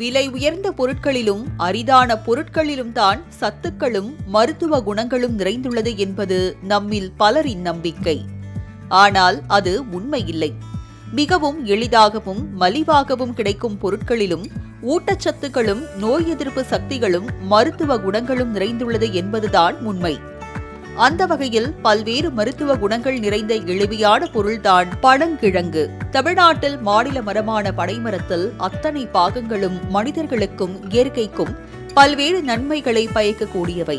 விலை உயர்ந்த பொருட்களிலும் அரிதான பொருட்களிலும் தான் சத்துக்களும் மருத்துவ குணங்களும் நிறைந்துள்ளது என்பது நம்மில் பலரின் நம்பிக்கை. ஆனால் அது உண்மையில்லை. மிகவும் எளிதாகவும் மலிவாகவும் கிடைக்கும் பொருட்களிலும் ஊட்டச்சத்துக்களும் நோய் எதிர்ப்பு சக்திகளும் மருத்துவ குணங்களும் நிறைந்துள்ளது என்பதுதான் உண்மை. அந்த வகையில் பல்வேறு மருத்துவ குணங்கள் நிறைந்த எளிமையான பொருள்தான் பனங்கிழங்கு. தமிழ்நாட்டில் மாநில மரமான பனைமரத்தில் அத்தனை பாகங்களும் மனிதர்களுக்கும் இயற்கைக்கும் பல்வேறு நன்மைகளை பயக்கக்கூடியவை.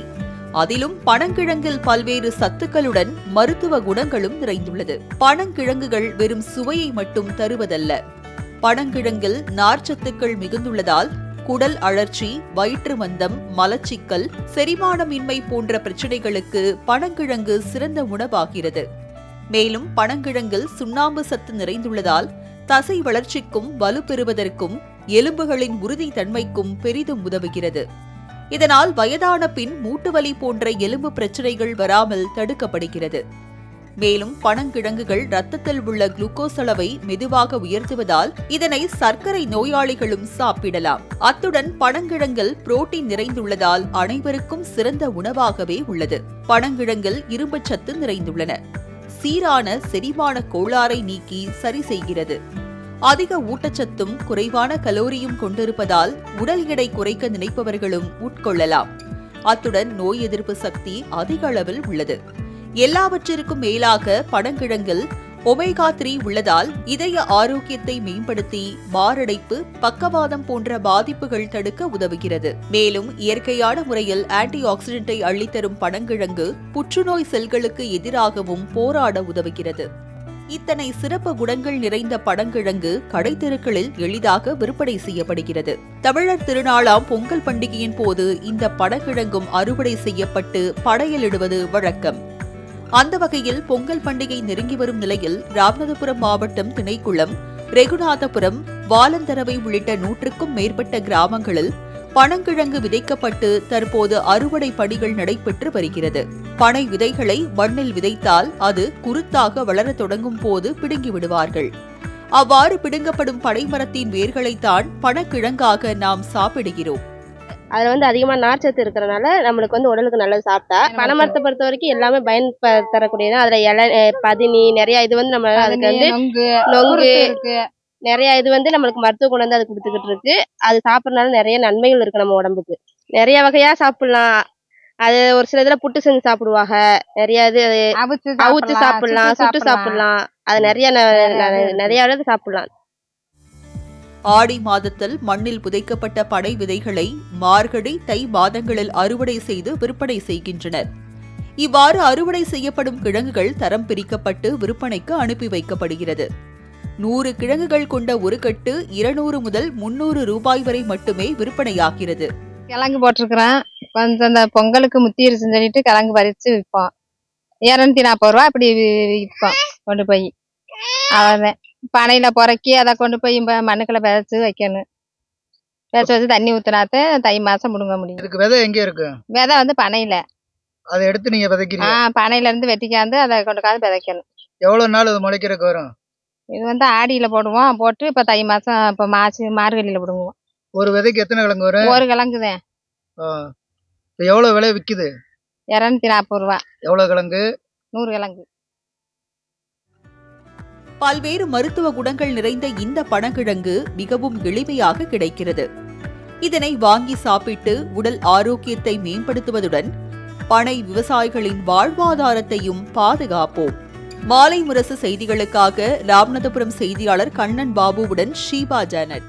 அதிலும் பனங்கிழங்கில் பல்வேறு சத்துக்களுடன் மருத்துவ குணங்களும் நிறைந்துள்ளது. பனங்கிழங்குகள் வெறும் சுவையை மட்டும் தருவதல்ல. பனங்கிழங்கில் நார்ச்சத்துக்கள் மிகுந்துள்ளதால் குடல் அழற்சி, வயிற்று மந்தம், மலச்சிக்கல், செரிமானமின்மை போன்ற பிரச்சினைகளுக்கு பனங்கிழங்கு சிறந்த உணவாகிறது. மேலும் பனங்கிழங்கில் சுண்ணாம்பு சத்து நிறைந்துள்ளதால் தசை வளர்ச்சிக்கும் வலுப்பெறுவதற்கும் எலும்புகளின் உறுதி தன்மைக்கும் பெரிதும் உதவுகிறது. இதனால் வயதான பின் மூட்டுவலி போன்ற எலும்பு பிரச்சினைகள் வராமல் தடுக்கப்படுகிறது. மேலும் பனங்கிழங்குகள் இரத்தத்தில் உள்ள குளுக்கோஸ் அளவை மெதுவாக உயர்த்துவதால் இதனை சர்க்கரை நோயாளிகளும் சாப்பிடலாம். அத்துடன் பனங்கிழங்கில் புரோட்டீன் நிறைந்துள்ளதால் அனைவருக்கும் சிறந்த உணவாகவே உள்ளது. பனங்கிழங்கில் இரும்புச்சத்து நிறைந்துள்ளன. சீரான செரிமான கோளாறை நீக்கி சரி செய்கிறது. அதிக ஊட்டச்சத்தும் குறைவான கலோரியும் கொண்டிருப்பதால் உடல் எடை குறைக்க நினைப்பவர்களும் உட்கொள்ளலாம். அத்துடன் நோய் எதிர்ப்பு சக்தி அதிக அளவில் உள்ளது. எல்லாவற்றிற்கும் மேலாக பனங்கிழங்கில் ஒமேகா 3 உள்ளதால் இதய ஆரோக்கியத்தை மேம்படுத்தி மாரடைப்பு, பக்கவாதம் போன்ற பாதிப்புகள் தடுக்க உதவுகிறது. மேலும் இயற்கையான முறையில் ஆன்டி ஆக்சிடென்டை அள்ளித்தரும் பனங்கிழங்கு புற்றுநோய் செல்களுக்கு எதிராகவும் போராட உதவுகிறது. இத்தனை சிறப்பு குணங்கள் நிறைந்த பனங்கிழங்கு கடைத்தெருக்களில் எளிதாக விற்பனை செய்யப்படுகிறது. தமிழர் திருநாளாம் பொங்கல் பண்டிகையின் போது இந்த பனங்கிழங்கும் அறுவடை செய்யப்பட்டு படையலிடுவது வழக்கம். அந்த வகையில் பொங்கல் பண்டிகை நெருங்கி வரும் நிலையில் ராமநாதபுரம் மாவட்டம் திணைக்குளம், ரெகுநாதபுரம், வாலந்தரவை உள்ளிட்ட 100க்கும் மேற்பட்ட கிராமங்களில் பனங்கிழங்கு விதைக்கப்பட்டு தற்போது அறுவடை பணிகள் நடைபெற்று வருகிறது. பனை விதைகளை மண்ணில் விதைத்தால் அது குருத்தாக வளர தொடங்கும் போது பிடுங்கி விடுவார்கள். அவ்வாறு பிடுங்கப்படும் பனைமரத்தின் வேர்களைத்தான் பனங்கிழங்காக நாம் சாப்பிடுகிறோம். அதுல அதிகமா நார்ச்சத்து இருக்கிறனால நம்மளுக்கு உடலுக்கு நல்லது. சாப்பிட்டா பனைமரத்தை பொறுத்த வரைக்கும் எல்லாமே பயன் தரக்கூடியது. அதுல இலை, பதினி நிறைய இது நம்ம அதுக்கு நொங்கு நிறைய இது நம்மளுக்கு மருத்துவ குணம் அது கொடுத்துக்கிட்டு இருக்கு. அது சாப்பிடறதுனால நிறைய நன்மைகள் இருக்கு. நம்ம உடம்புக்கு நிறைய வகையா சாப்பிடலாம். அது ஒரு சில இதுல புட்டு செஞ்சு சாப்பிடுவாங்க. நிறைய இது அவிச்சு சாப்பிடலாம், சுட்டு சாப்பிடலாம். அது நிறைய சாப்பிடலாம். ஆடி மாதத்தில் மண்ணில் புதைக்கப்பட்ட பனை விதைகளை மார்கழி, தை மாதங்களில் அறுவடை செய்து விற்பனை செய்கின்றனர். இவ்வாறு அறுவடை செய்யப்படும் கிழங்குகள் தரம் பிரிக்கப்பட்டு விற்பனைக்கு அனுப்பி வைக்கப்படுகிறது. 100 கிழங்குகள் கொண்ட ஒரு கட்டு 200 முதல் 300 ரூபாய் வரை மட்டுமே விற்பனையாகிறது. கிழங்கு போட்டிருக்கிறேன். கொஞ்சம் இந்த பொங்கலுக்கு முத்திருச்சுன்னு சொல்லிட்டு கிழங்கு பறிச்சு விற்போம். 240 ரூபா அப்படி விற்போம். கொண்டு போய் அவ்வளோதான். பனையில புறக்கி அதை கொண்டு போய் மண்ணுக்குள்ள விதைச்சு வைக்கணும். விதைச்சு வச்சு தண்ணி ஊத்தினாத்த தை மாசம் முடுங்க முடியும். இதுக்கு விதை எங்க இருக்கு? விதை பனையில அதை எடுத்து நீங்க விதைக்கிறீங்க? பனையில இருந்து வெட்டிக்காந்து அதை கொண்டு விதைக்கணும். எவ்வளவு நாள் அது முளைக்கிறதுக்கு வரும்? இது ஆடியில போடுவோம். போட்டு இப்ப தை மாசம் இப்ப மார்கழியில விடுவோம். ஒரு விதைக்கு எத்தனை கிழங்கு வரும்? ஒரு கிழங்குதான். எவ்வளவு விலை விக்குது? 240 ரூபா. எவ்வளவு கிழங்கு? 100 கிழங்கு. பல்வேறு மருத்துவ குணங்கள் நிறைந்த இந்த பனங்கிழங்கு மிகவும் எளிமையாக கிடைக்கிறது. இதனை வாங்கி சாப்பிட்டு உடல் ஆரோக்கியத்தை மேம்படுத்துவதுடன் பனை விவசாயிகளின் வாழ்வாதாரத்தையும் பாதுகாப்போம். மாலை முரசு செய்திகளுக்காக ராமநாதபுரம் செய்தியாளர் கண்ணன் பாபுவுடன் ஷீபா ஜானட்.